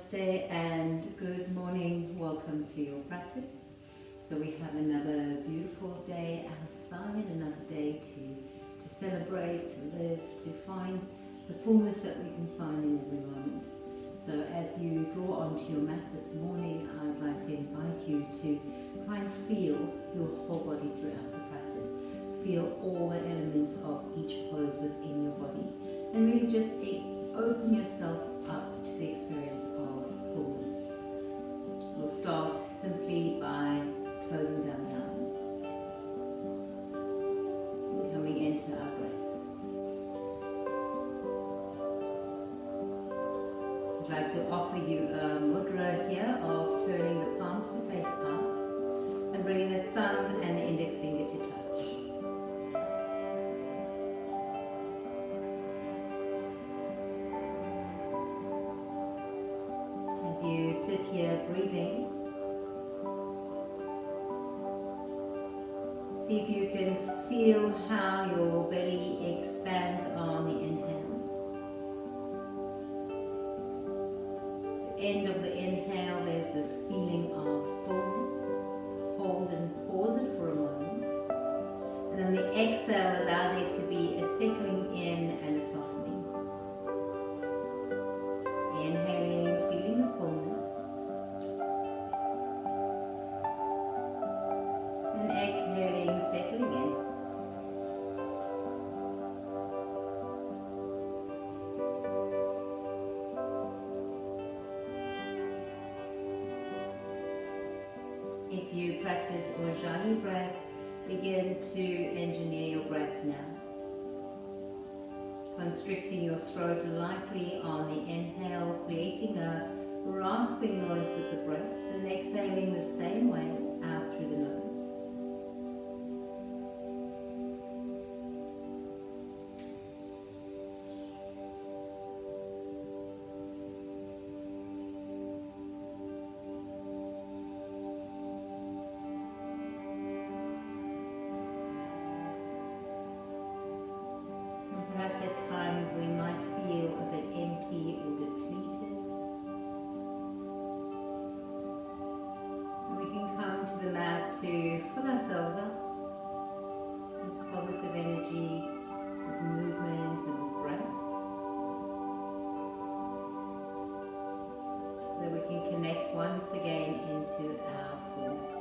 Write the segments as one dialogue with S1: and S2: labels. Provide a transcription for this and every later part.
S1: Namaste and good morning. Welcome to your practice. So we have another beautiful day outside, another day to celebrate, to live, to find the fullness that we can find in every moment. So as you draw onto your mat this morning, I'd like to invite you to try and feel your whole body throughout the practice. Feel all the elements of each pose within your body and really just open yourself up to the experience of fullness. We'll start simply by closing down the eyes and coming into our breath. I'd like to offer you a mudra here of turning the palms to face up and bringing the thumb and the index finger to touch. You sit here breathing. See if you can feel how your belly expands on the inhale. At the end of the inhale, there's this feeling of fullness. Hold and pause it for a moment. And then the exhale, allow there to be a settling in and a softening. Inhaling, feeling the fullness. And exhaling, settling in. If you practice Ujjayi breath, begin to engineer your breath now. Constricting your throat lightly on the inhale, creating a rasping noise with the breath, and exhaling the same way out through the nose. Perhaps at times we might feel a bit empty or depleted. And we can come to the mat to fill ourselves up with positive energy, with movement and with breath. So that we can connect once again into our fullness.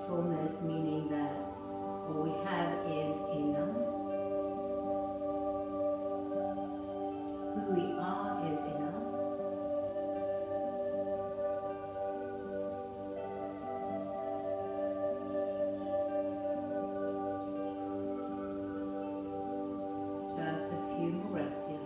S1: Fullness meaning that what we have is enough. Who we are is enough. Just a few more breaths here.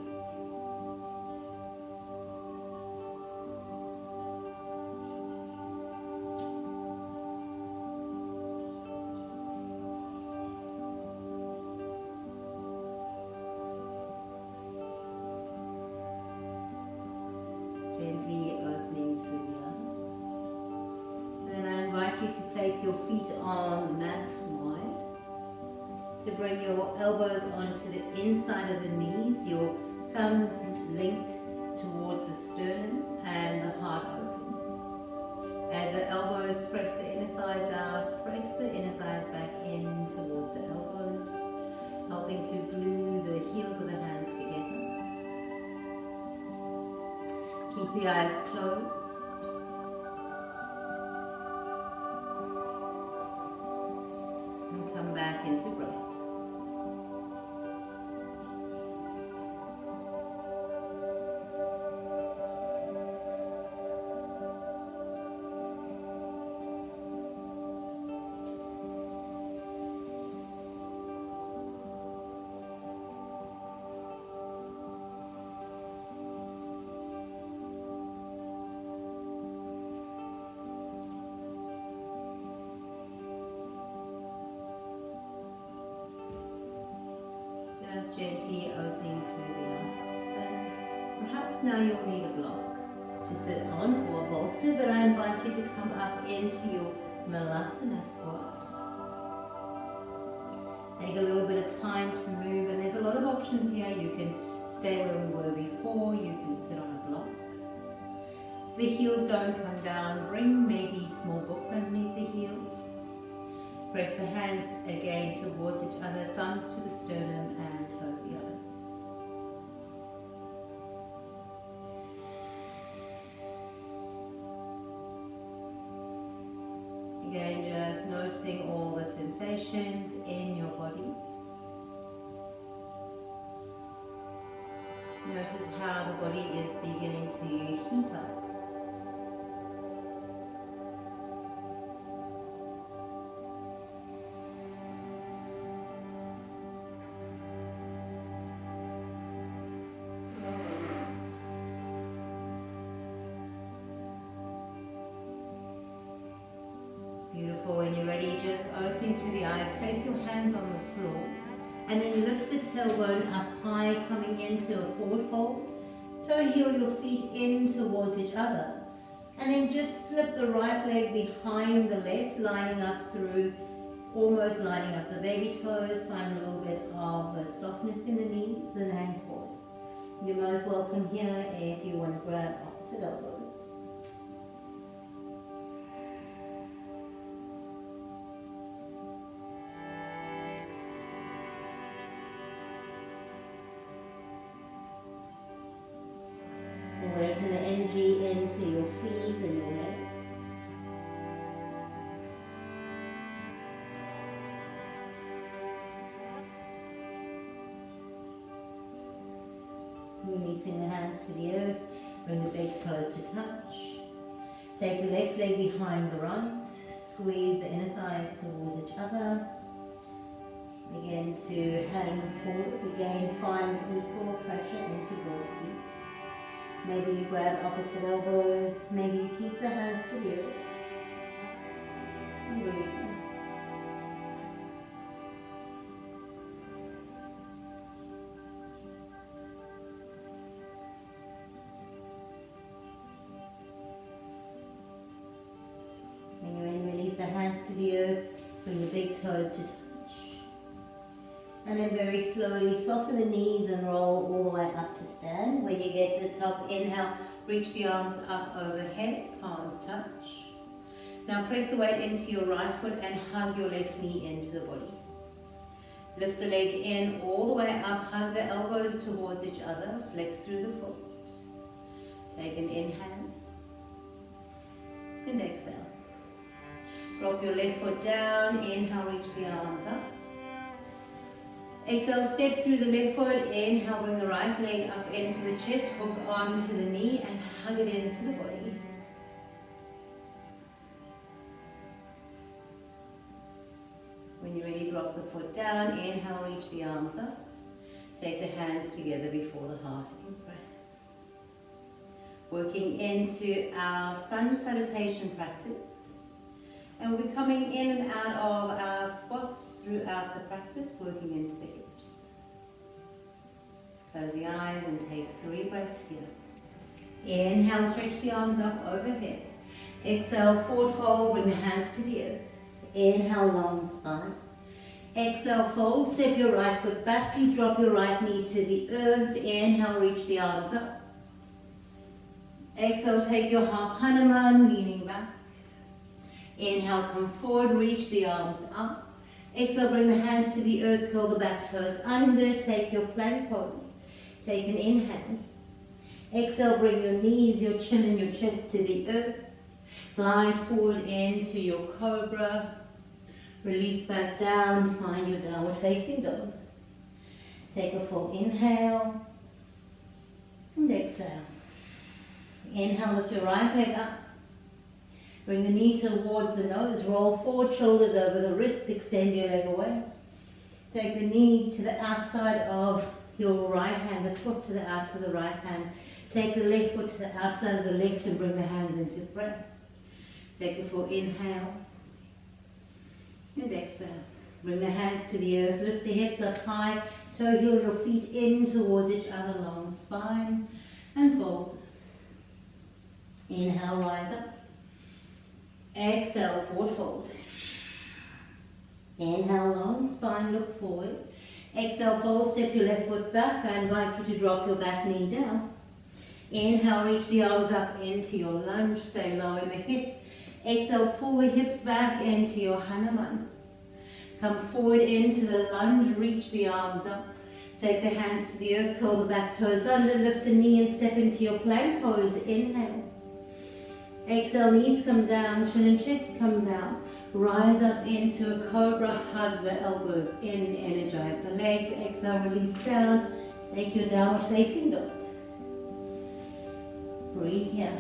S1: Gently opening through the eyes. Then I invite you to place your feet on the mat wide. To bring your elbows onto the inside of the knees, your thumbs linked towards the sternum and the heart open. As the elbows press the inner thighs out, press the inner thighs back in towards the elbows, helping to glue the heels of the hands together. Keep the eyes closed. And come back into breath. Just gently opening through the eyes, and perhaps now you'll need a block to sit on or a bolster, but I invite you to come up into your Malasana squat. Take a little bit of time to move, and there's a lot of options here. You can stay where we were before, you can sit on a block. If the heels don't come down, bring maybe small books underneath the heels. Press the hands again towards each other, thumbs to the sternum, and close the eyes. Again, just noticing all the sensations in your body. Notice how the body is beginning to heat up. Beautiful. When you're ready, just opening through the eyes, place your hands on the floor, and then lift the tailbone up high, coming into a forward fold. Toe heel your feet in towards each other, and then just slip the right leg behind the left, lining up through, almost lining up the baby toes. Find a little bit of a softness in the knees and hang forward. You're most welcome here if you want to grab opposite elbows. Weight and the energy into your feet and your legs. Releasing the hands to the earth, bring the big toes to touch. Take the left leg behind the right, squeeze the inner thighs towards each other. Begin to hang forward, again find equal pressure into both feet. Maybe you grab opposite elbows, maybe you keep the hands to the earth. And breathe. When you're in, release the hands to the earth, bring the big toes to touch. And then very slowly soften the knees and roll all the way up to stand. When you get to the top, inhale, reach the arms up overhead, palms touch. Now press the weight into your right foot and hug your left knee into the body. Lift the leg in all the way up, hug the elbows towards each other, flex through the foot. Take an inhale and exhale. Drop your left foot down, inhale, reach the arms up. Exhale, step through the left foot, inhale, bring the right leg up into the chest, hook onto the knee and hug it into the body. When you're ready, drop the foot down, inhale, reach the arms up. Take the hands together before the heart in breath. Working into our sun salutation practice. And we'll be coming in and out of our squats throughout the practice, working into the hips. Close the eyes and take 3 breaths here. Inhale, stretch the arms up overhead. Exhale, forward fold, bring the hands to the earth. Inhale, long spine. Exhale, fold, step your right foot back. Please drop your right knee to the earth. Inhale, reach the arms up. Exhale, take your half Hanuman, leaning back. Inhale, come forward, reach the arms up. Exhale, bring the hands to the earth, curl the back toes under, take your plank pose. Take an inhale. Exhale, bring your knees, your chin and your chest to the earth. Glide forward into your cobra. Release back down, find your downward facing dog. Take a full inhale and exhale. Inhale, lift your right leg up. Bring the knee towards the nose, roll forward, shoulders over the wrists, extend your leg away. Take the knee to the outside of your right hand, the foot to the outside of the right hand. Take the left foot to the outside of the left and bring the hands into prayer. Take a full inhale and exhale. Bring the hands to the earth, lift the hips up high, toe heel your feet in towards each other, long spine, and fold. Inhale, rise up. Exhale, forward fold. Inhale, long spine, look forward. Exhale, fold, step your left foot back. I invite you to drop your back knee down. Inhale, reach the arms up into your lunge, stay low in the hips. Exhale, pull the hips back into your Hanuman. Come forward into the lunge, reach the arms up. Take the hands to the earth, curl the back toes under, lift the knee and step into your plank pose. Inhale. Exhale, knees come down, chin and chest come down. Rise up into a cobra, hug the elbows in, energize the legs. Exhale, release down. Take your downward facing dog. Breathe here.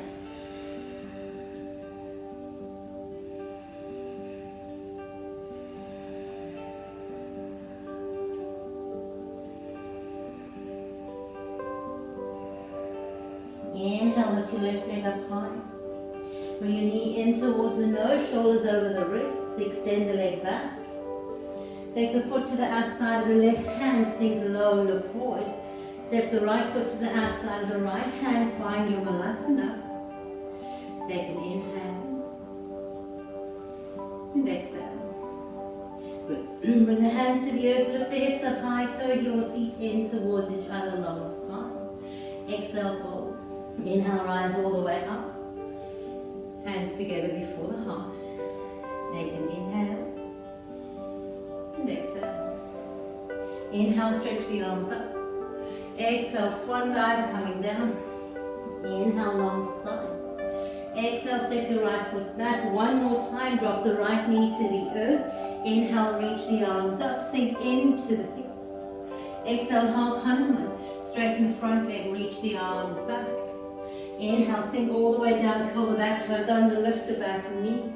S1: Inhale, lift your left leg up high. Bring your knee in towards the nose, shoulders over the wrists. Extend the leg back. Take the foot to the outside of the left hand, sink low, look forward. Step the right foot to the outside of the right hand, find your Malasana. Take an inhale. And exhale. Good. Bring the hands to the earth, lift the hips up high, toe your feet in towards each other, long spine. Exhale, fold. Inhale, rise all the way up. Hands together before the heart. Take an inhale. And exhale. Inhale, stretch the arms up. Exhale, swan dive coming down. Inhale, long spine. Exhale, step your right foot back. One more time, drop the right knee to the earth. Inhale, reach the arms up, sink into the hips. Exhale, half Hanuman. Straighten the front leg, reach the arms back. Inhale, sink all the way down, curl the back toes under, lift the back knee.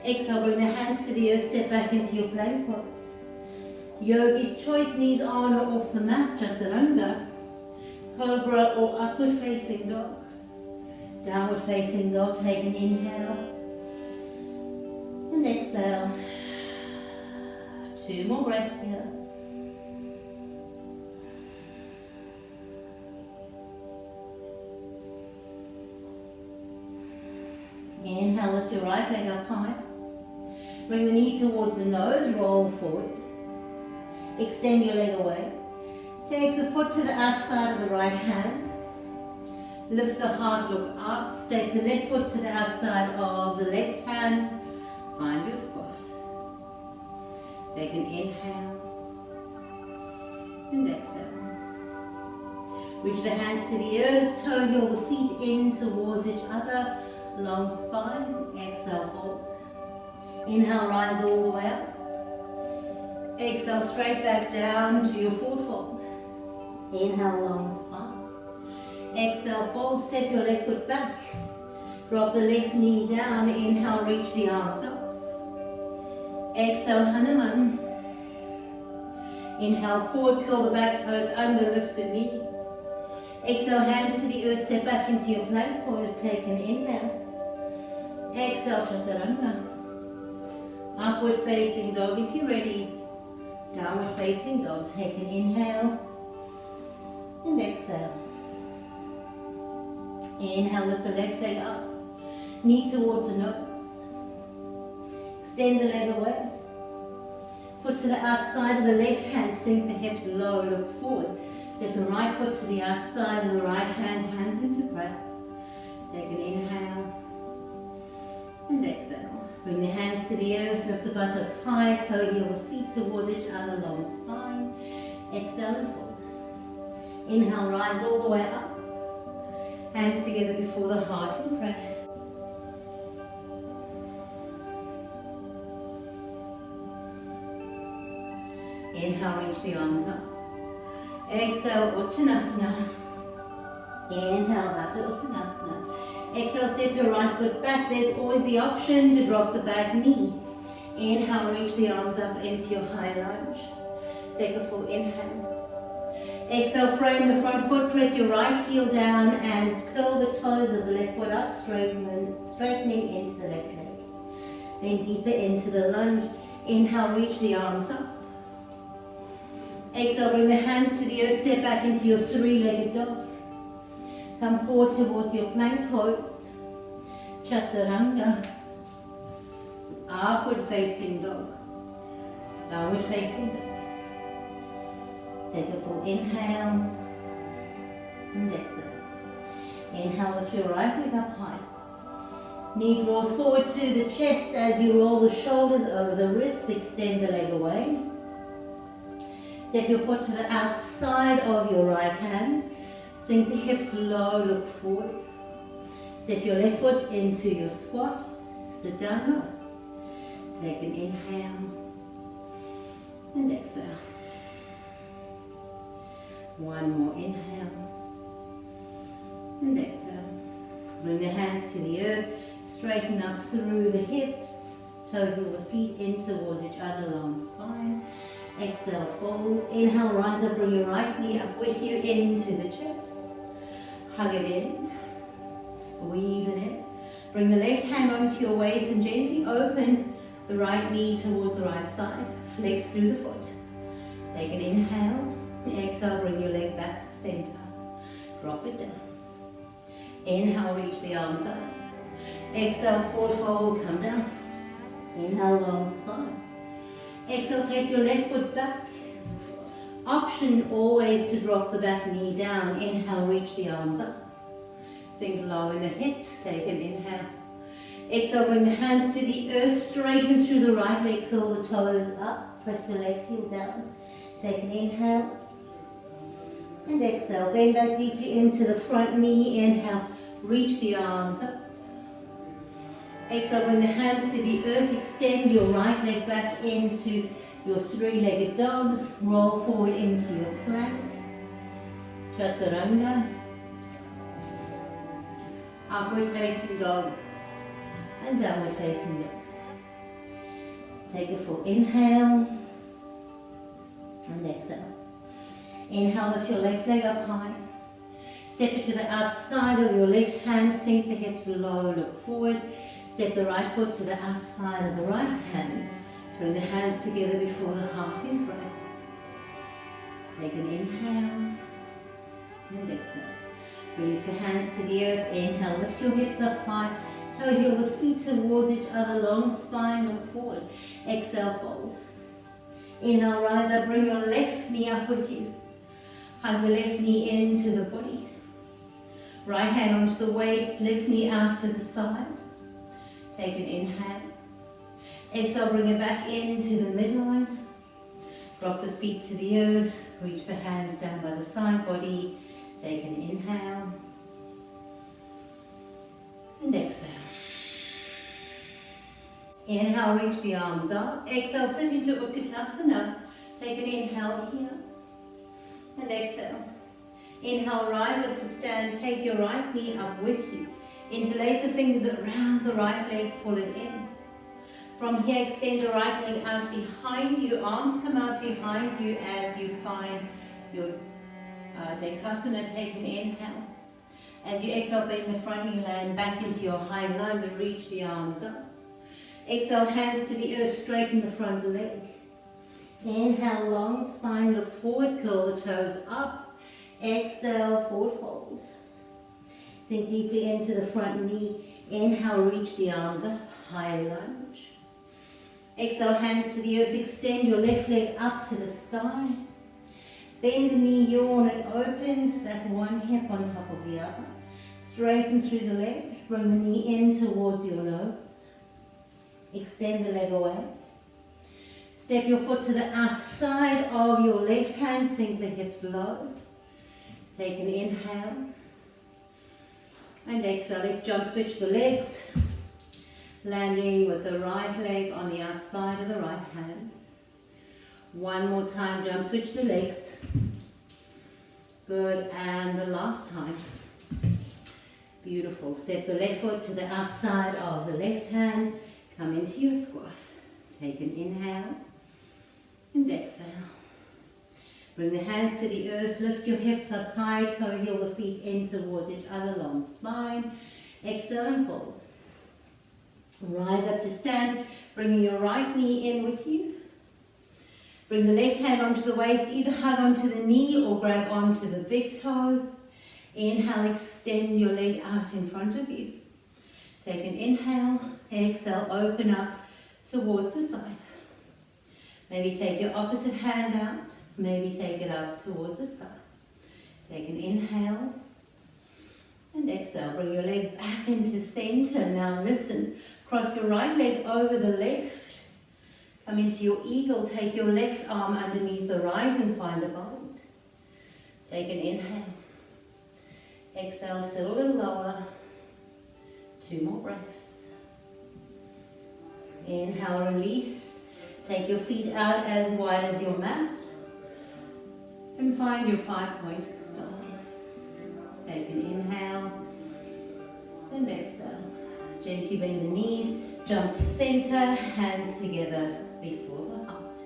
S1: Exhale, bring the hands to the earth, step back into your plank pose. Yogi's choice, knees on or off the mat, Chaturanga. Cobra or upward facing dog. Downward facing dog, take an inhale. And exhale. 2 more breaths here. Inhale, lift your right leg up high. Bring the knee towards the nose, roll forward. Extend your leg away. Take the foot to the outside of the right hand. Lift the heart, look up. Step the left foot to the outside of the left hand. Find your spot. Take an inhale. And exhale. Reach the hands to the earth. Toe heel the feet in towards each other. Long spine, exhale, fold. Inhale, rise all the way up. Exhale, straight back down to your forward fold. Inhale, long spine. Exhale, fold, step your left foot back. Drop the left knee down. Inhale, reach the arms up. Exhale, Hanuman. Inhale, forward, curl the back toes under, lift the knee. Exhale, hands to the earth, step back into your plank pose, take an inhale. Exhale, Chaturanga. Upward facing dog if you're ready. Downward facing dog, take an inhale. And exhale. Inhale, lift the left leg up. Knee towards the nose. Extend the leg away. Foot to the outside of the left hand, sink the hips low, look forward. Step the right foot to the outside of the right hand, hands into breath. Take an inhale. And exhale. Bring the hands to the earth, lift the buttocks high, toe heel the feet towards each other, long spine. Exhale and fold. Inhale, rise all the way up. Hands together before the heart in prayer. Inhale, reach the arms up. Exhale, Utkatasana. Inhale, Hatha Utkatasana. Exhale, step your right foot back. There's always the option to drop the back knee. Inhale, reach the arms up into your high lunge. Take a full inhale. Exhale, frame the front foot, press your right heel down and curl the toes of the left foot up, straightening into the left leg. Then deeper into the lunge. Inhale, reach the arms up. Exhale, bring the hands to the earth, step back into your 3-legged dog. Come forward towards your plank pose. Chaturanga. Upward facing dog. Downward facing dog. Take a full inhale and exhale. Inhale, lift your right leg up high. Knee draws forward to the chest as you roll the shoulders over the wrists. Extend the leg away. Step your foot to the outside of your right hand. Sink the hips low, look forward. Step your left foot into your squat. Sit down low. Take an inhale and exhale. One more inhale and exhale. Bring the hands to the earth. Straighten up through the hips. Toe heel the feet in towards each other, long spine. Exhale, fold. Inhale, rise up, bring your right knee up with you into the chest. Hug it in. Squeeze it in. Bring the left hand onto your waist and gently open the right knee towards the right side. Flex through the foot. Take an inhale. Exhale, bring your leg back to center. Drop it down. Inhale, reach the arms up. Exhale, forward fold, come down. Inhale, long spine. Exhale, take your left foot back. Option always to drop the back knee down. Inhale, reach the arms up. Sink low in the hips, take an inhale. Exhale, bring the hands to the earth, straighten through the right leg, curl the toes up, press the left heel down. Take an inhale. And exhale, bend back deeply into the front knee. Inhale, reach the arms up. Exhale, bring the hands to the earth, extend your right leg back into your three-legged dog. Roll forward into your plank. Chaturanga. Upward facing dog and downward facing dog. Take a full inhale and exhale. Inhale, lift your left leg up high. Step it to the outside of your left hand, sink the hips low, look forward. Step the right foot to the outside of the right hand. Bring the hands together before the heart in breath. Take an inhale and exhale. Release the hands to the earth. Inhale, lift your hips up high. Toe heel the feet towards each other, long spine, look forward. Exhale, fold. Inhale, rise up, bring your left knee up with you. Hug the left knee into the body. Right hand onto the waist, left knee out to the side. Take an inhale. Exhale, bring it back into the midline. Drop the feet to the earth. Reach the hands down by the side body. Take an inhale. And exhale. Inhale, reach the arms up. Exhale, sit into Utkatasana. Take an inhale here. And exhale. Inhale, rise up to stand. Take your right knee up with you. Interlace the fingers around the right leg, pull it in. From here, extend your right leg out behind you. Arms come out behind you as you find your Utkatasana. Take an inhale. As you exhale, bend the front knee, land back into your high lunge. Reach the arms up. Exhale, hands to the earth, straighten the front leg. Inhale, long spine, look forward, curl the toes up. Exhale, forward fold. Sink deeply into the front knee. Inhale, reach the arms up, high lunge. Exhale, hands to the earth, extend your left leg up to the sky. Bend the knee, yawn it open, stack one hip on top of the other. Straighten through the leg, bring the knee in towards your nose. Extend the leg away. Step your foot to the outside of your left hand, sink the hips low. Take an inhale. And exhale, let's jump switch the legs. Landing with the right leg on the outside of the right hand. One more time, jump switch the legs. Good, and the last time. Beautiful. Step the left foot to the outside of the left hand. Come into your squat. Take an inhale and exhale. Bring the hands to the earth, lift your hips up high, toe heel the feet in towards each other, long spine. Exhale and fold. Rise up to stand, bringing your right knee in with you. Bring the left hand onto the waist, either hug onto the knee or grab onto the big toe. Inhale, extend your leg out in front of you. Take an inhale, exhale, open up towards the side. Maybe take your opposite hand out. Maybe take it up towards the sky. Take an inhale. And exhale. Bring your leg back into center. Now listen. Cross your right leg over the left. Come into your eagle. Take your left arm underneath the right and find a bind. Take an inhale. Exhale, sit a little lower. 2 more breaths. Inhale, release. Take your feet out as wide as your mat. And find your 5-pointed star. Take an inhale. And exhale. Gently bend the knees. Jump to center. Hands together before the heart.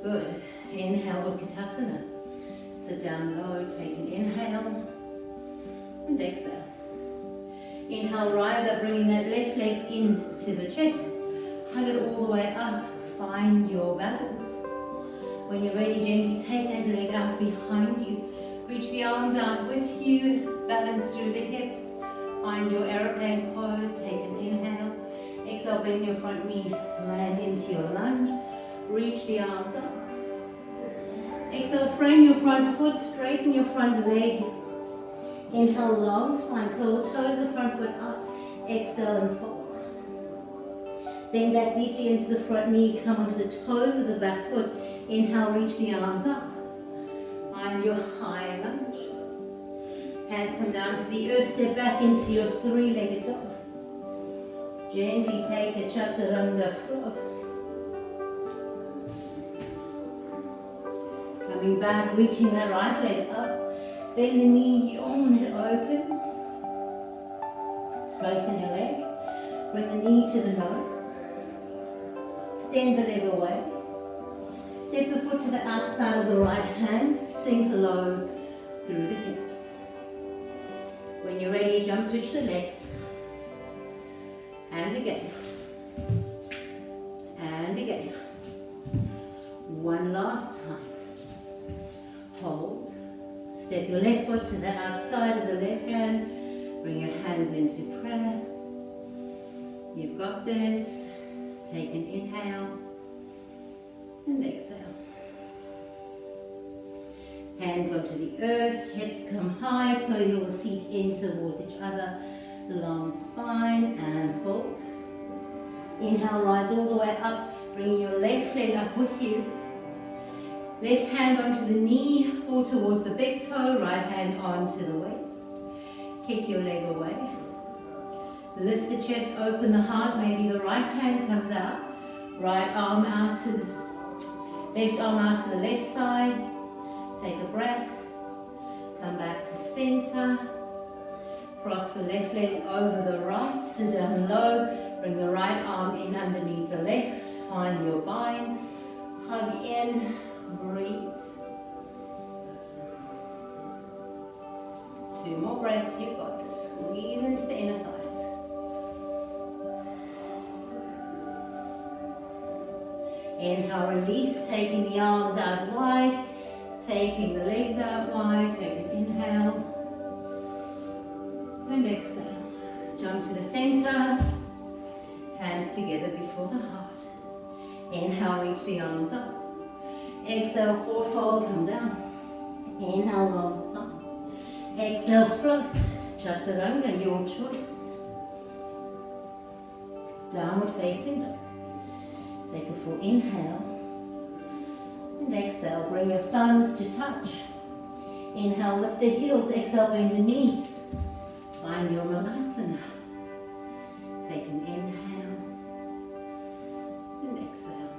S1: Good. Inhale, Utkatasana. Sit down low. Take an inhale. And exhale. Inhale, rise up, bringing that left leg into the chest. Hug it all the way up. Find your balance. When you're ready, gently take that leg out behind you. Reach the arms out with you. Balance through the hips. Find your aeroplane pose. Take an inhale. Exhale, bend your front knee. Land into your lunge. Reach the arms up. Exhale, frame your front foot. Straighten your front leg. Inhale, long spine, curl the toes of the front foot up. Exhale and fold. Bend back deeply into the front knee. Come onto the toes of the back foot. Inhale, reach the arms up. Find your high lunge. Hands come down to the earth. Step back into your 3-legged dog. Gently take a Chaturanga flow. Coming back, reaching the right leg up. Bend the knee, yawn it open. Straighten your leg. Bring the knee to the nose. Extend the leg away. Step the foot to the outside of the right hand. Sink low through the hips. When you're ready, jump switch the legs. And again. And again. One last time. Hold. Step your left foot to the outside of the left hand. Bring your hands into prayer. You've got this. Take an inhale and exhale. Hands onto the earth, hips come high, toe your feet in towards each other. Long spine and fold. Inhale, rise all the way up. Bring your left leg up with you. Left hand onto the knee or towards the big toe, right hand onto the waist. Kick your leg away. Lift the chest, open the heart, maybe the right hand comes out. Right arm out to the left arm out to the left side. Take a breath. Come back to center. Cross the left leg over the right, sit down low. Bring the right arm in underneath the left. Find your bind. Hug in. Breathe. 2 more breaths, you've got this. Squeeze into the inner thighs. Inhale, release, taking the arms out wide, taking the legs out wide, take an inhale. And exhale. Jump to the center, hands together before the heart. Inhale, reach the arms up. Exhale, forward fold, come down. Inhale, long spine. Exhale, front. Chaturanga, your choice. Downward facing dog. Take a full inhale. And exhale, bring your thumbs to touch. Inhale, lift the heels. Exhale, bend the knees. Find your asana. Take an inhale. And exhale.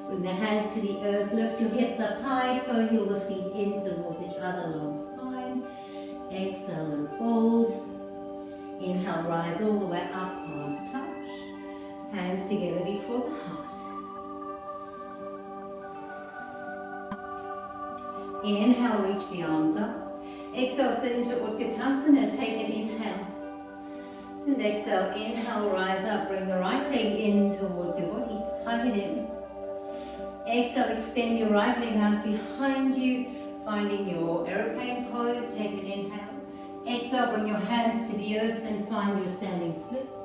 S1: Bring the hands to the earth, lift your hips up high, toe heel the feet in towards each other, long spine. Exhale and fold. Inhale, rise all the way up, palms touch. Hands together before the heart. Inhale, reach the arms up. Exhale, sit into Utkatasana, take an inhale. And exhale, inhale, rise up, bring the right leg in towards your body, hug it in. Exhale, extend your right leg out behind you, finding your aeroplane pose, take an inhale. Exhale, bring your hands to the earth and find your standing splits.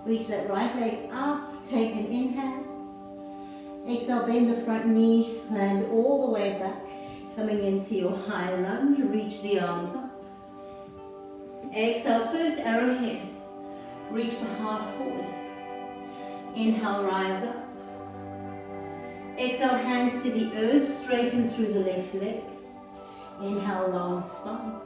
S1: Reach that right leg up, take an inhale.
S2: Exhale, bend the front knee, land all the way back, coming into your high lunge, reach the arms up. Exhale, first arrowhead, reach the heart forward. Inhale, rise up. Exhale, hands to the earth, straighten through the left leg. Inhale, long spine.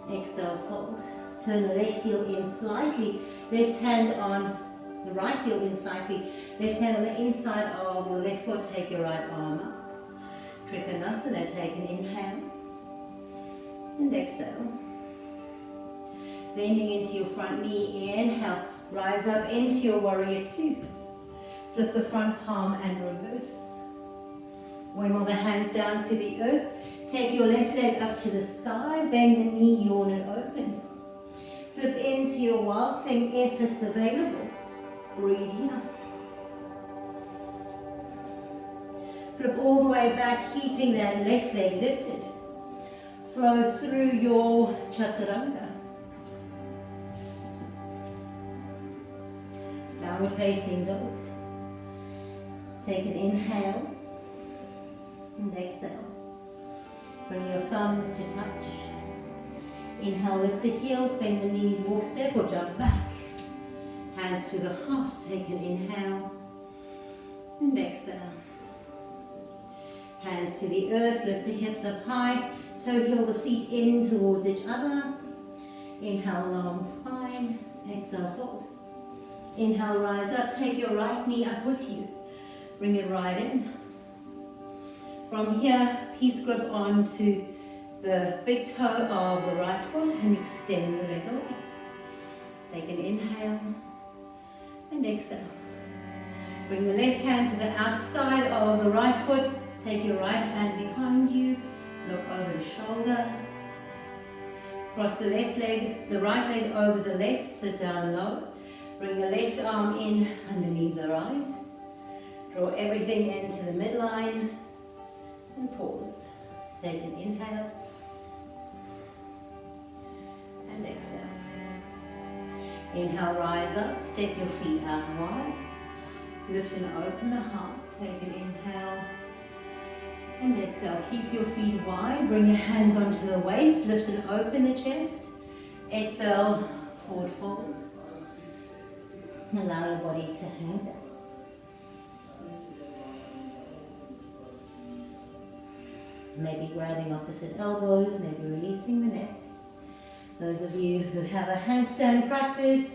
S2: Exhale, fold. Turn the left heel in slightly, left hand on the right heel in slightly, left hand on the inside of your left foot, take your right arm up. Utkatasana, take an inhale and exhale. Bending into your front knee, inhale, rise up into your warrior two. Flip the front palm and reverse. Wiggle the hands down to the earth. Take your left leg up to the sky, bend the knee, yawn it open. Flip into your wild thing if it's available. Breathe here. Flip all the way back, keeping that left leg lifted. Flow through your Chaturanga. Downward facing dog. Take an inhale and exhale. Bring your thumbs to touch. Inhale, lift the heels, bend the knees, walk, step or jump back. Hands to the heart, take an inhale and exhale. Hands to the earth, lift the hips up high, toe heel the feet in towards each other. Inhale, long spine, exhale, fold. Inhale, rise up, take your right knee up with you. Bring it right in. From here, peace grip onto the big toe of the right foot and extend the leg away. Take an inhale and exhale. Bring the left hand to the outside of the right foot. Take your right hand behind you. Look over the shoulder. Cross the left leg, the right leg over the left, sit down low. Bring the left arm in underneath the right. Draw everything into the midline and pause. Take an inhale and exhale. Inhale, rise up, step your feet out wide. Lift and open the heart. Take an inhale and exhale. Keep your feet wide. Bring your hands onto the waist. Lift and open the chest. Exhale, forward fold. Allow your body to hang down. Maybe grabbing opposite elbows, maybe releasing the neck. Those of you who have a handstand practice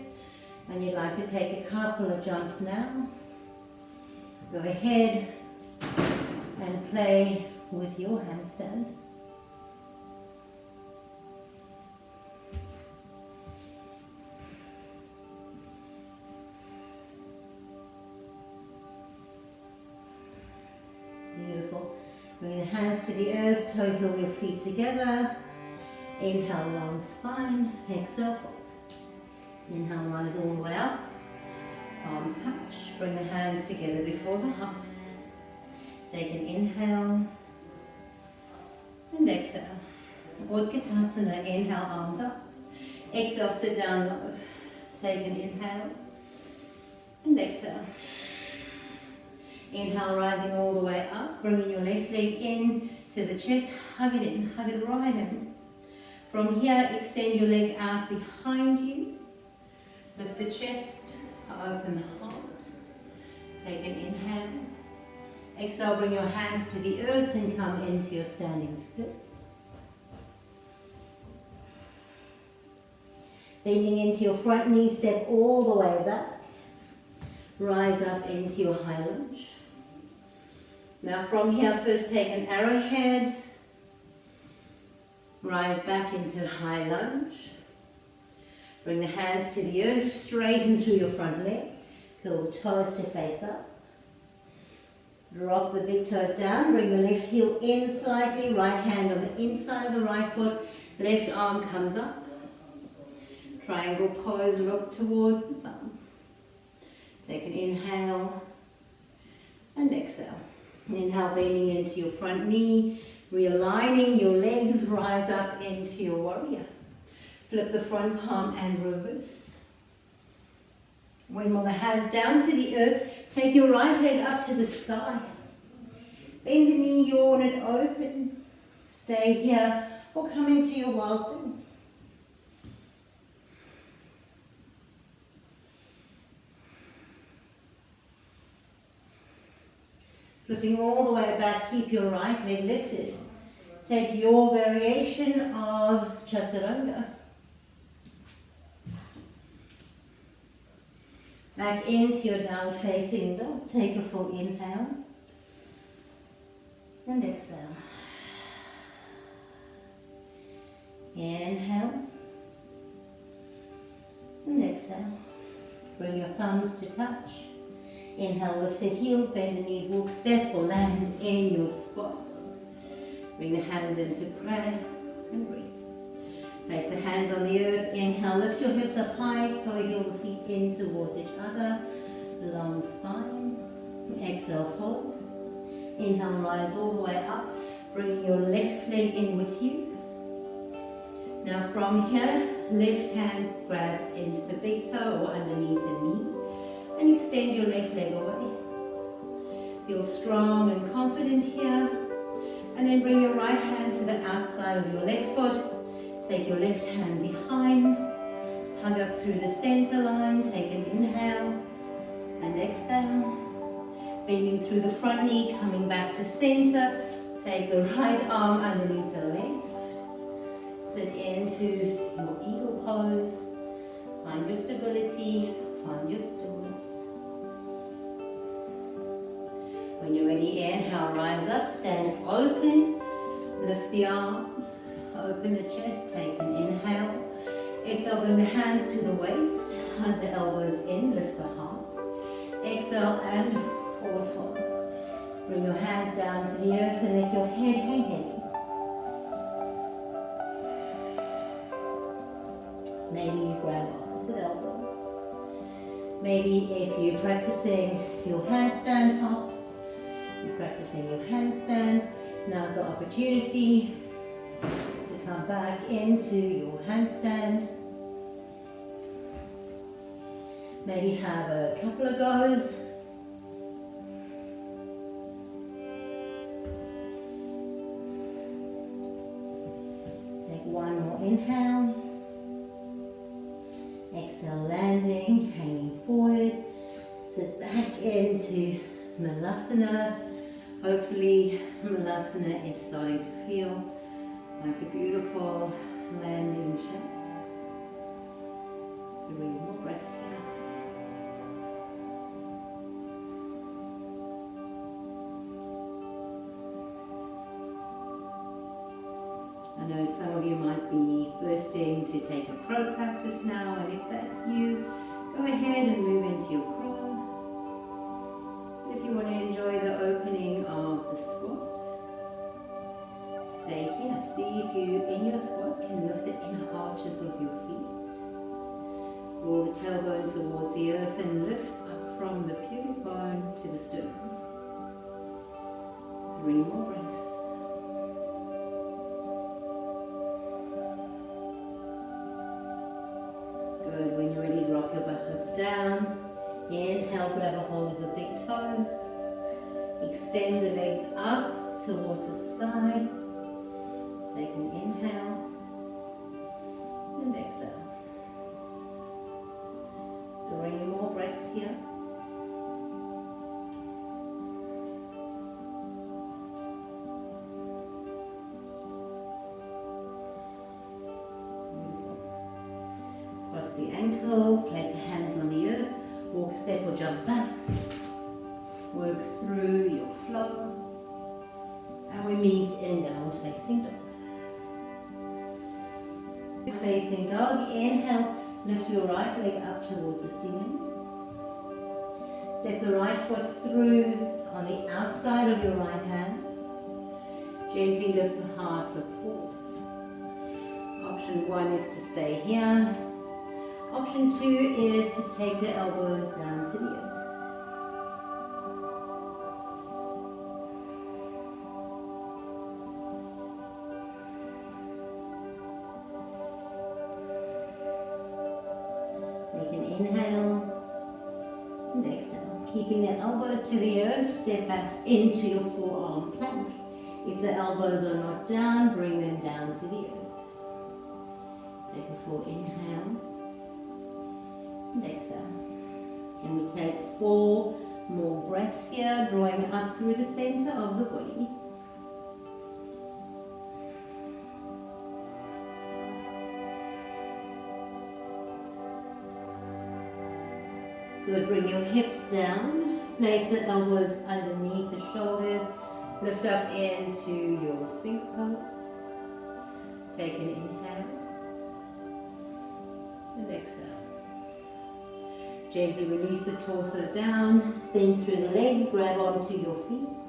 S2: and you'd like to take a couple of jumps now, go ahead and play with your handstand. Beautiful. Bring the hands to the earth, toe heel your feet together. Inhale, long spine. Exhale, fold. Inhale, rise all the way up. Palms touch. Bring the hands together before the heart. Take an inhale and exhale. Utkatasana, inhale, arms up. Exhale, sit down low. Take an inhale and exhale. Inhale, rising all the way up, bringing your left leg in to the chest, hug it in, hug it right in. From here, extend your leg out behind you. Lift the chest, open the heart. Take an inhale. Exhale, bring your hands to the earth and come into your standing splits. Bending into your front knee, step all the way back. Rise up into your high lunge. Now from here, first take an arrowhead. Rise back into high lunge. Bring the hands to the earth, straighten through your front leg. Curl the toes to face up. Drop the big toes down, bring the left heel in slightly, right hand on the inside of the right foot, left arm comes up. Triangle pose, look towards the thumb. Take an inhale and exhale. Inhale, bending into your front knee, realigning your legs, rise up into your warrior. Flip the front palm and reverse. Windmill the hands down to the earth. Take your right leg up to the sky. Bend the knee, yawn it open. Stay here or come into your wild thing. Flipping all the way back, keep your right leg lifted. Take your variation of Chaturanga. Back into your down facing dog. Take a full inhale and exhale. Inhale and exhale. Bring your thumbs to touch. Inhale, lift the heels, bend the knees, walk, step or land in your squat. Bring the hands into prayer and breathe. Place the hands on the earth. Inhale, lift your hips up high, toe heel the feet in towards each other. Long spine. Exhale, fold. Inhale, rise all the way up. Bring your left leg in with you. Now from here, left hand grabs into the big toe or underneath the knee. And extend your left leg away. Feel strong and confident here. And then bring your right hand to the outside of your left foot. Take your left hand behind. Hug up through the center line. Take an inhale and exhale. Bending through the front knee, coming back to center. Take the right arm underneath the left. Sit into your eagle pose. Find your stability. Find your stillness. When you're ready, inhale, rise up, stand open, lift the arms, open the chest, take an inhale. Exhale, bring the hands to the waist, hug the elbows in, lift the heart. Exhale and forward fold. Bring your hands down to the earth and let your head hang heavy. Maybe you grab opposite elbows. Maybe if you're practicing your handstand hops, you're practicing your handstand, now's the opportunity to come back into your handstand. Maybe have a couple of goes. Take one more inhale. Exhale, landing, hanging forward. Sit back into Malasana. Hopefully Malasana is starting to feel like a beautiful landing shape. 3 more breaths here. I know some of you might be bursting to take a crow practice now, and if that's you, go ahead and move into your crow. If you want to enjoy the opening of the squat, stay here. See if you, in your squat, can lift the inner arches of your feet. Roll the tailbone towards the earth and lift up from the pubic bone to the sternum. 3 more breaths. Good. When you're ready, drop your buttocks down. Inhale, grab a hold of the big toes. Extend the legs up towards the sky. Take an inhale and exhale. 3 more breaths here. Cross the ankles, place the hands on the earth, walk, step or jump back. Work through your flow. And we meet in downward facing dog. Facing dog, inhale, lift your right leg up towards the ceiling. Step the right foot through on the outside of your right hand. Gently lift the heart, look forward. Option 1 is to stay here. Option 2 is to take the elbows down to the earth. Take an inhale Keeping the elbows to the earth, step back into your forearm plank. If the elbows are not down, bring them down to the earth. Take a full inhale and exhale. And we take 4 more breaths here, drawing up through the center of the body. Good, bring your hips down, place the elbows underneath the shoulders, lift up into your Sphinx pose. Take an inhale and exhale. Gently release the torso down, bend through the legs, grab onto your feet.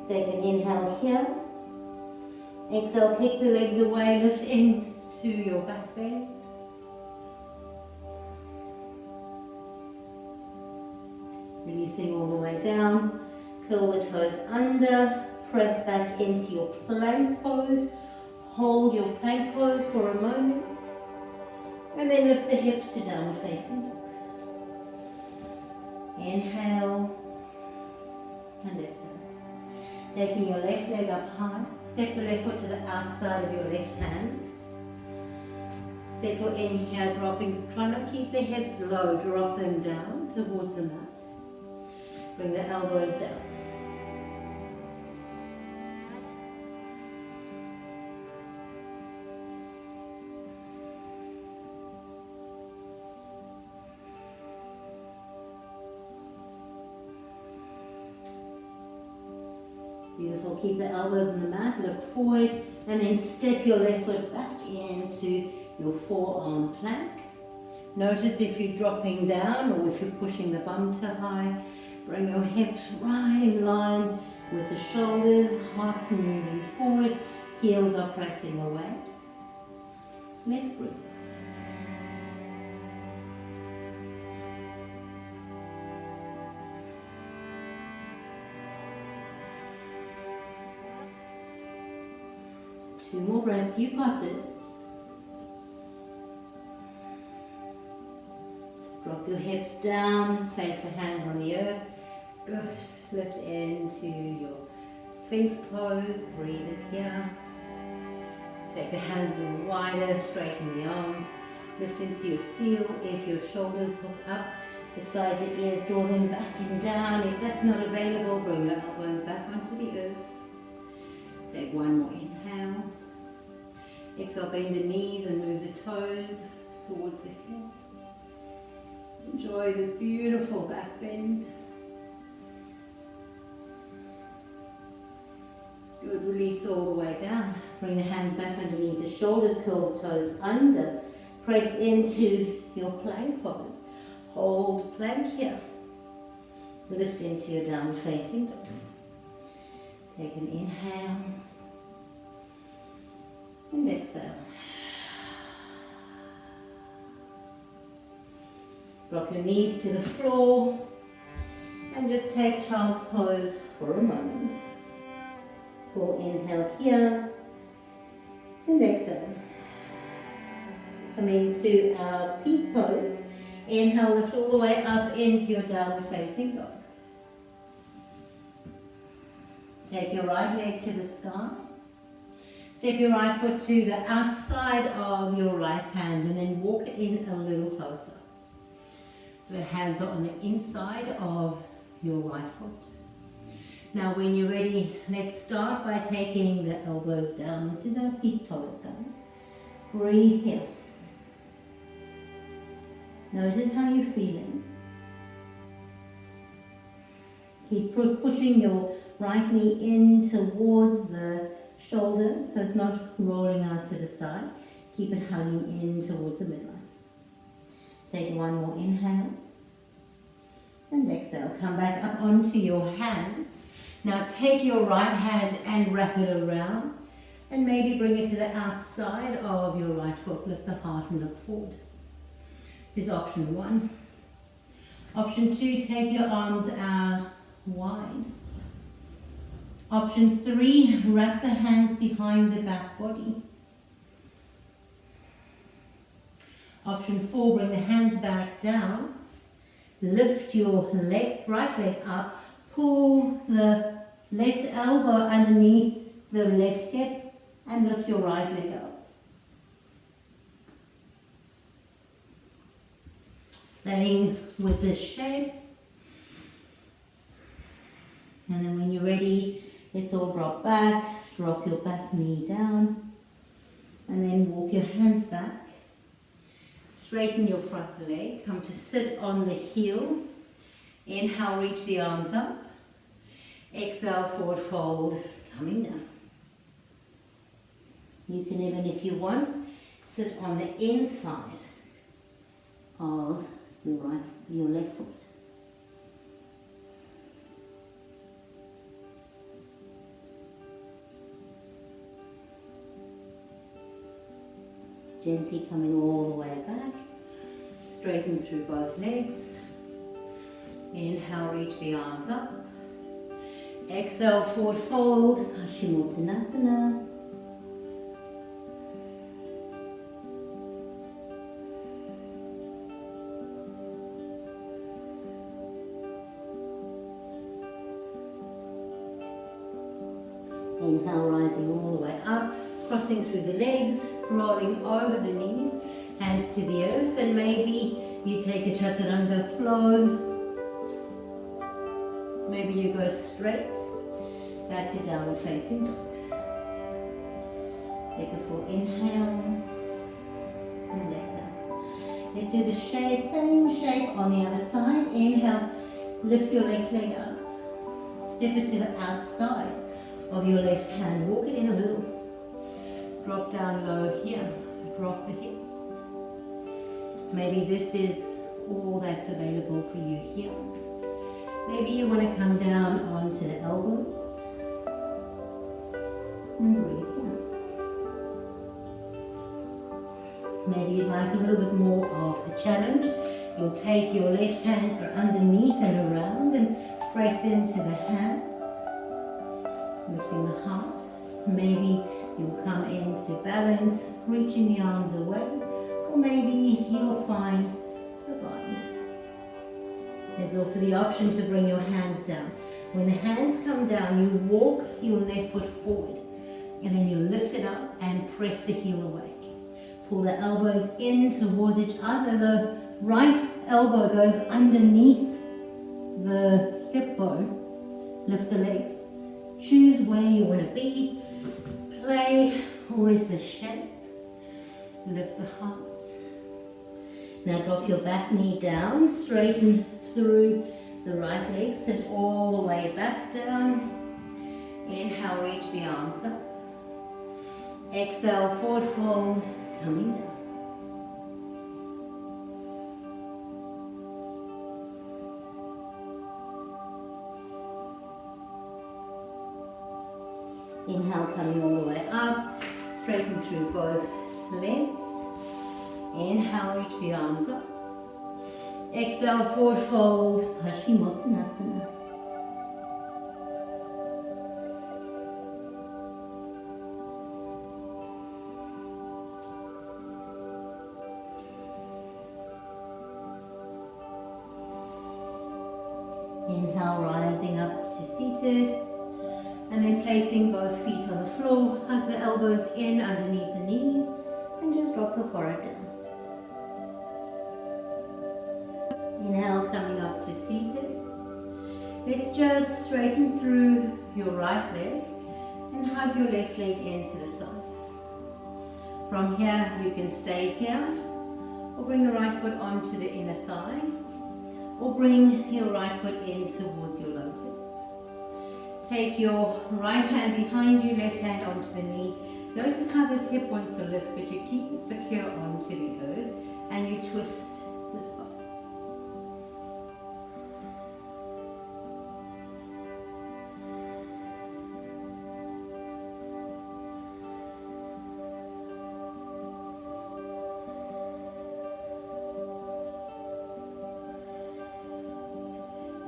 S2: Take an inhale here. Exhale, kick the legs away, lift into your back bend. Releasing all the way down, curl the toes under, press back into your plank pose. Hold your plank pose for a moment. And then lift the hips to downward facing dog. Inhale and exhale. Taking your left leg up high, step the left foot to the outside of your left hand. Settle in here, dropping, try not to keep the hips low, drop them down towards the mat. Bring the elbows down. Beautiful, keep the elbows on the mat, look forward, and then step your left foot back into your forearm plank. Notice if you're dropping down or if you're pushing the bum too high. Bring your hips right in line with the shoulders, heart's moving forward, heels are pressing away. Let's breathe. Two more breaths, you've got this. Drop your hips down, place the hands on the earth. Good. Lift into your Sphinx pose, breathe it here. Take the hands a little wider, straighten the arms. Lift into your seal. If your shoulders hook up beside the ears, draw them back and down. If that's not available, bring your elbows back onto the earth. Take one more inhale. Exhale, bend the knees and move the toes towards the hip. Enjoy this beautiful back bend. Good, release all the way down. Bring the hands back underneath the shoulders, curl the toes under. Press into your plank pose. Hold plank here. Lift into your downward facing dog. Take an inhale. And exhale. Drop your knees to the floor and just take child's pose for a moment. Full inhale here and exhale. Coming to our peak pose. Inhale, lift all the way up into your downward facing dog. Take your right leg to the sky. Step your right foot to the outside of your right hand and then walk it in a little closer. So the hands are on the inside of your right foot. Now when you're ready, let's start by taking the elbows down. This is our peak pose, guys. Breathe here. Notice how you're feeling. Keep pushing your right knee in towards the shoulder so it's not rolling out to the side. Keep it hugging in towards the midline. Take one more inhale and exhale. Come back up onto your hands. Now take your right hand and wrap it around and maybe bring it to the outside of your right foot. Lift the heart and look forward. This is option 1. Option 2, take your arms out wide. Option 3, wrap the hands behind the back body. Option 4, bring the hands back down. lift your right leg up, pull the left elbow underneath the left hip and lift your right leg up. Playing with this shape. And then when you're ready, let's all drop back, drop your back knee down, and then walk your hands back. Straighten your front leg, come to sit on the heel. Inhale, reach the arms up. Exhale, forward fold, coming down. You can even, if you want, sit on the inside of your left foot. Gently coming all the way back, straighten through both legs. Inhale, reach the arms up. Exhale, forward fold, Utkatasana. Inhale, rising all the way up, crossing through the legs, rolling over the knees, hands to the earth, and maybe you take a Chaturanga flow. Maybe you go straight back to downward facing dog. Take a full inhale and exhale. Let's do the same shape on the other side. Inhale, lift your left leg up. Step it to the outside of your left hand. Walk it in a little. Drop down low here. Drop the hips. Maybe this is all that's available for you here. Maybe you want to come down onto the elbows and breathe here. Maybe you'd like a little bit more of a challenge. You'll take your left hand underneath and around and press into the hands, lifting the heart. Maybe you'll come into balance, reaching the arms away, or maybe you'll find the bind. There's also the option to bring your hands down. When the hands come down, you walk your left foot forward, and then you lift it up and press the heel away. Pull the elbows in towards each other. The right elbow goes underneath the hip bone. Lift the legs. Choose where you want to be. Play with the shape. Lift the heart. Now drop your back knee down. Straighten through the right leg. Sit all the way back down. Inhale, reach the arms up. Exhale, forward fold, coming down. Inhale, coming all the way up, straighten through both legs. Inhale, reach the arms up. Exhale, forward fold, Utkatasana. Inhale, rising up to seated. And then placing both feet on the floor, hug the elbows in underneath the knees, and just drop the forehead down. Inhale, coming up to seated. Let's just straighten through your right leg and hug your left leg into the side. From here, you can stay here, or bring the right foot onto the inner thigh, or bring your right foot in towards your lotus. Take your right hand behind you, left hand onto the knee. Notice how this hip wants to lift, but you keep it secure onto the earth and you twist the spine.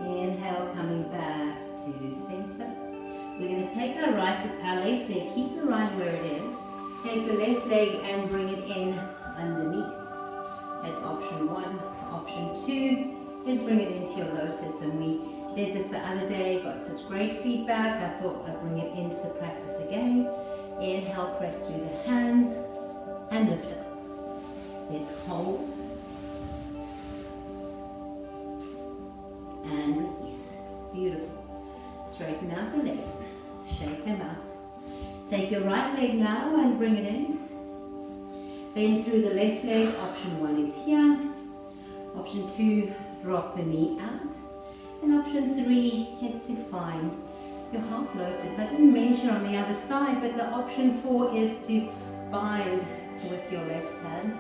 S2: Inhale, coming back to center. We're going to take our left leg, keep the right where it is. Take the left leg and bring it in underneath. That's option 1. Option 2, is bring it into your lotus. And we did this the other day, got such great feedback. I thought I'd bring it into the practice again. Inhale, press through the hands and lift up. Let's hold and release. Beautiful. Straighten out the legs, shake them out. Take your right leg now and bring it in. Then through the left leg, option 1 is here. Option 2, drop the knee out. And option 3 is to find your half lotus. I didn't mention on the other side, but the option 4 is to bind with your left hand.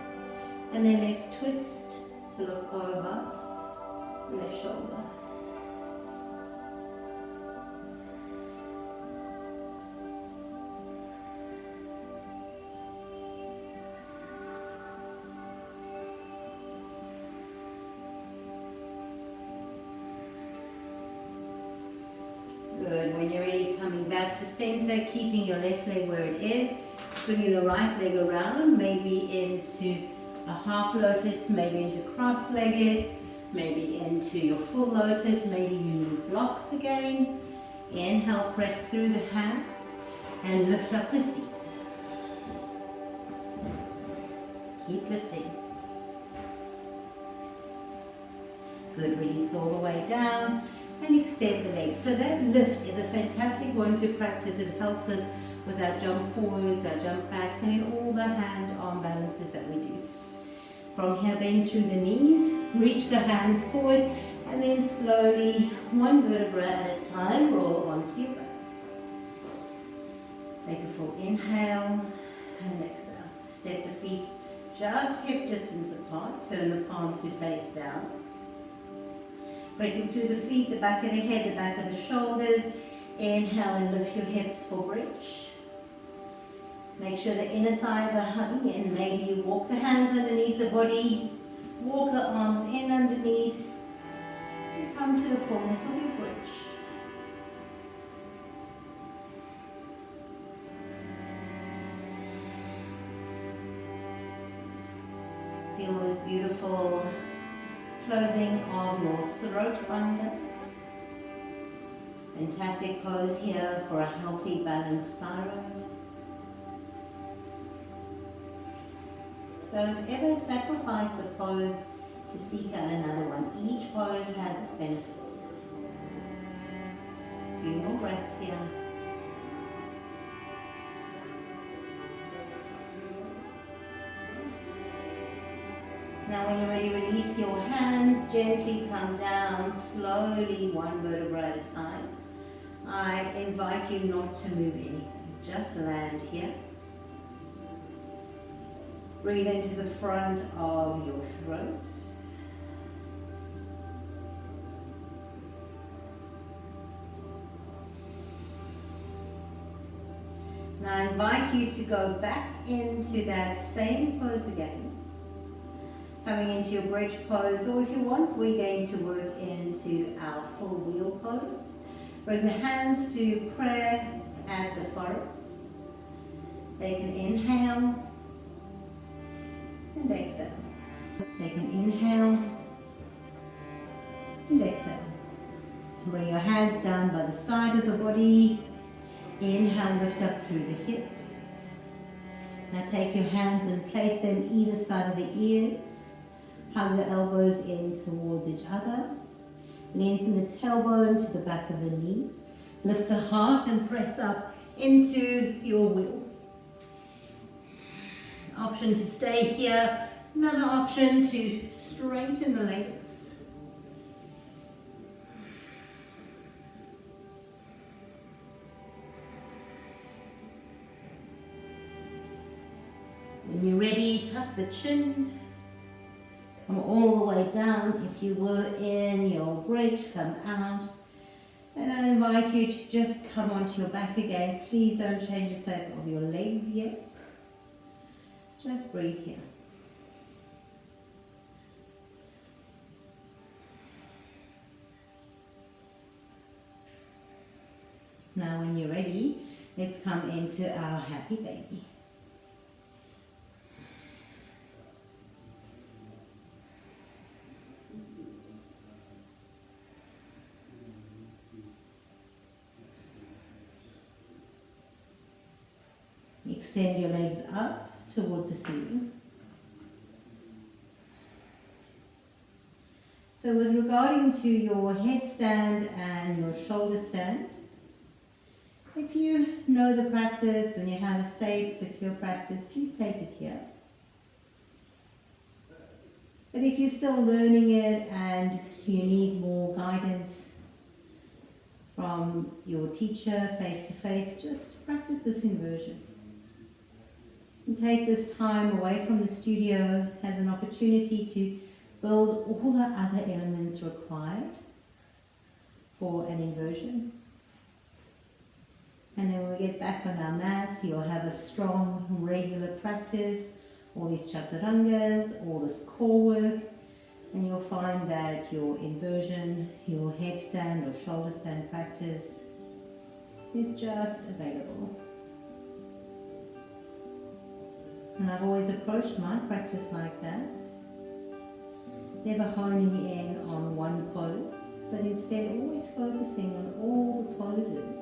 S2: And then let's twist to look over left shoulder. Good. When you're ready, coming back to center, keeping your left leg where it is, swinging the right leg around, maybe into a half lotus, maybe into cross-legged, maybe into your full lotus, maybe you need blocks again. Inhale, press through the hands and lift up the seat. Keep lifting. Good, release all the way down and extend the legs. So that lift is a fantastic one to practice. It helps us with our jump forwards, our jump backs, and in all the hand-arm balances that we do. From here, bend through the knees, reach the hands forward, and then slowly, one vertebra at a time, roll onto your back. Take a full inhale and exhale. Step the feet just hip distance apart. Turn the palms to face down. Pressing through the feet, the back of the head, the back of the shoulders. Inhale and lift your hips for bridge. Make sure the inner thighs are hugging in. Maybe you walk the hands underneath the body, walk the arms in underneath, and come to the fullness of your bridge. Feel this beautiful closing of your throat bundle. Fantastic pose here for a healthy, balanced thyroid. Don't ever sacrifice a pose to seek out another one. Each pose has its benefits. A few more breaths here. Now when you're ready, release your hands, gently come down, slowly, one vertebra at a time. I invite you not to move anything, just land here. Breathe into the front of your throat. Now I invite you to go back into that same pose again. Coming into your bridge pose, or if you want, we're going to work into our full wheel pose. Bring the hands to prayer at the forehead. Take an inhale and exhale. Take an inhale and exhale. Bring your hands down by the side of the body. Inhale, lift up through the hips. Now take your hands and place them either side of the ears. Hug the elbows in towards each other. Lengthen the tailbone to the back of the knees. Lift the heart and press up into your wheel. Option to stay here. Another option to straighten the legs. When you're ready, tuck the chin. Come all the way down. If you were in your bridge, come out. And I invite you to just come onto your back again. Please don't change the shape of your legs yet. Just breathe here. Now when you're ready, let's come into our happy baby. extend your legs up towards the ceiling. So with regarding to your headstand and your shoulder stand, if you know the practice and you have a safe, secure practice, please take it here. But if you're still learning it and you need more guidance from your teacher face to face, just practice this inversion. And take this time away from the studio as an opportunity to build all the other elements required for an inversion. And then when we get back on our mat, you'll have a strong, regular practice, all these chaturangas, all this core work, and you'll find that your inversion, your headstand or shoulder stand practice is just available. And I've always approached my practice like that, never honing in on one pose, but instead always focusing on all the poses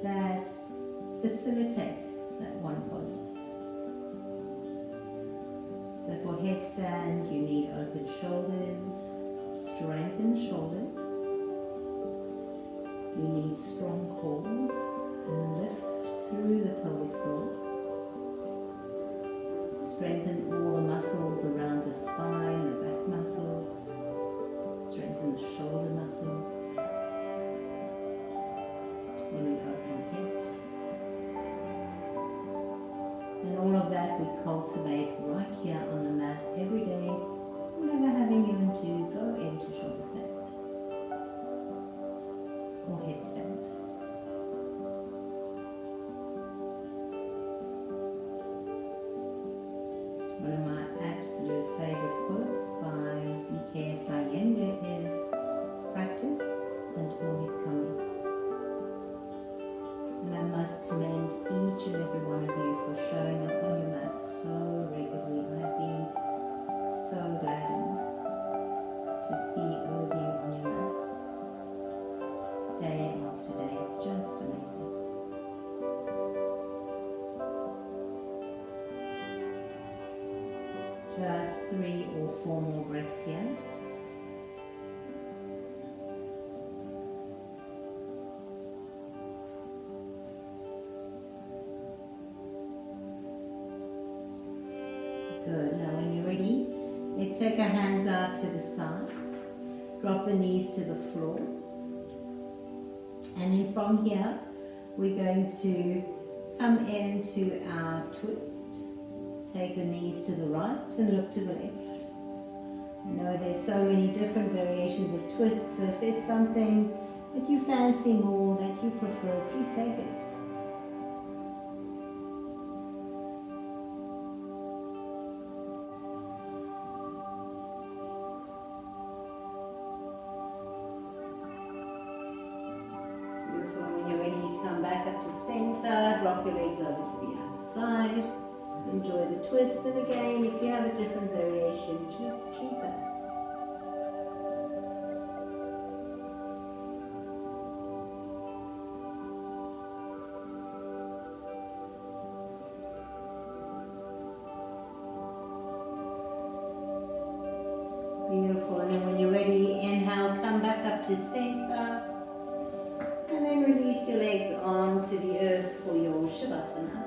S2: that facilitate that one pose. So for headstand, you need open shoulders, strengthen the shoulders. You need strong core and lift through the pelvic floor. Strengthen all the muscles around the spine, the back muscles. Strengthen the shoulder muscles. You need open hips. And all of that we cultivate right here on the mat every day, never having even to go into shoulder stand or headstand. One of my absolute favorite quotes by Vinyasa Flow is practice and always coming. And I must commend each and every one of you for showing up on your mat so regularly. I've been so glad to see all of you on your mats day after day. It's just amazing. Just 3 or 4 more breaths here. Good. Now when you're ready, let's take our hands out to the sides. Drop the knees to the floor. And then from here, we're going to come into our twist. Take the knees to the right and look to the left. I know there's so many different variations of twists, so if there's something that you fancy more, that you prefer, please take it. Drop your legs over to the other side. Enjoy the twist, and again, if you have a different variation, just choose that. Beautiful, and then when you're ready, inhale, come back up to center. And then release your legs onto the earth for your Shavasana.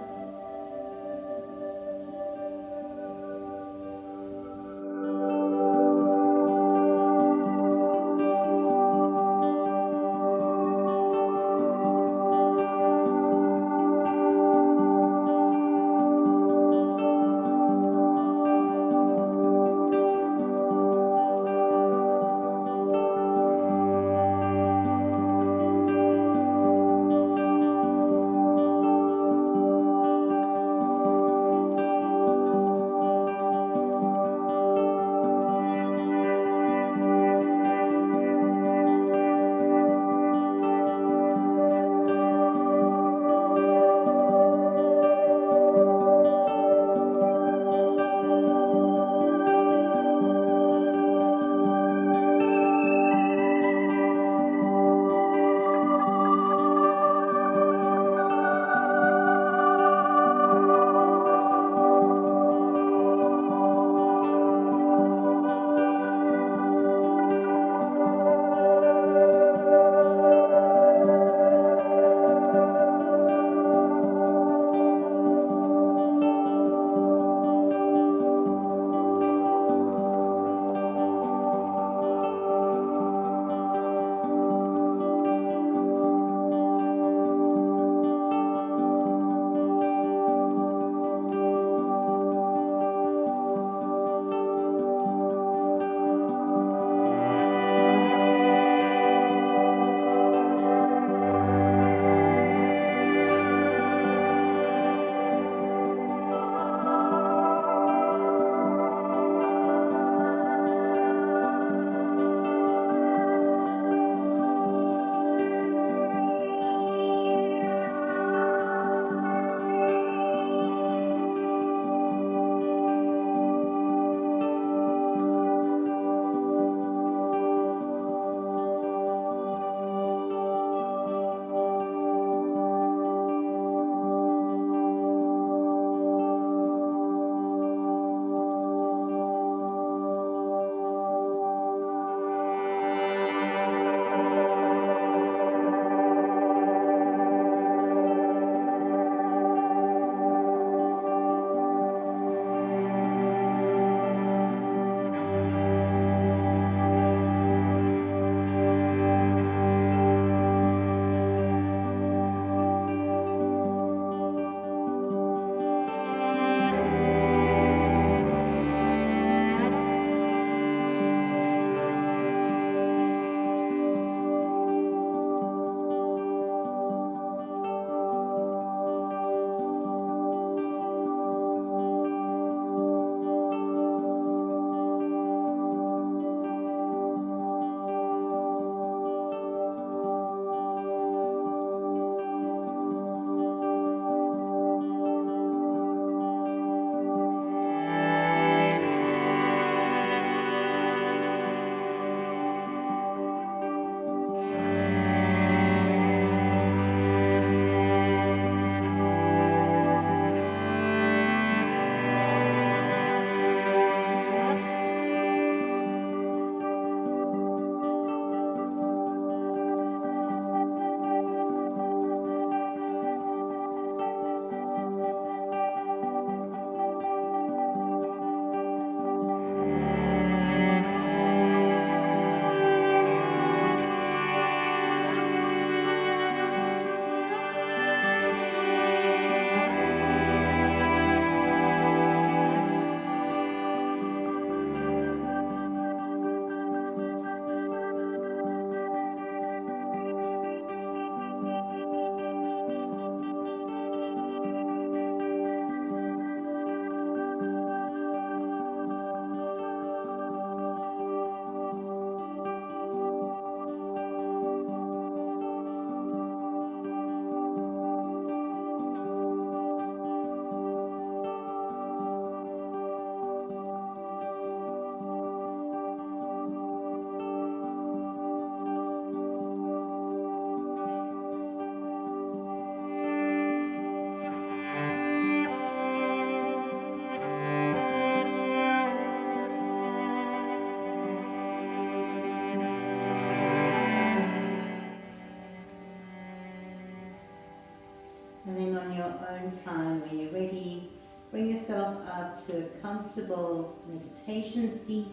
S2: own time. When you're ready, bring yourself up to a comfortable meditation seat.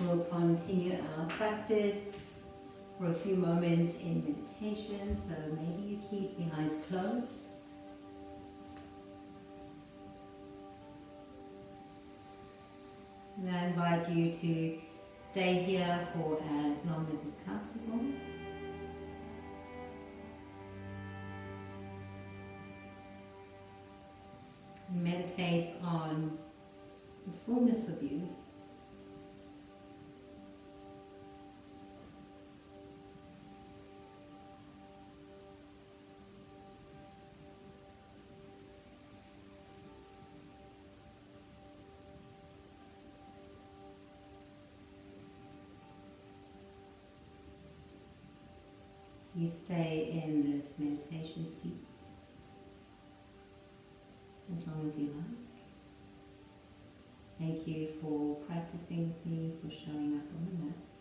S2: We'll continue our practice for a few moments in meditation, so maybe you keep the eyes closed. And I invite you to stay here for as long as is comfortable. Meditate on the fullness of you. You stay in this meditation seat as long as you like. Thank you for practicing with me, for showing up on the mat.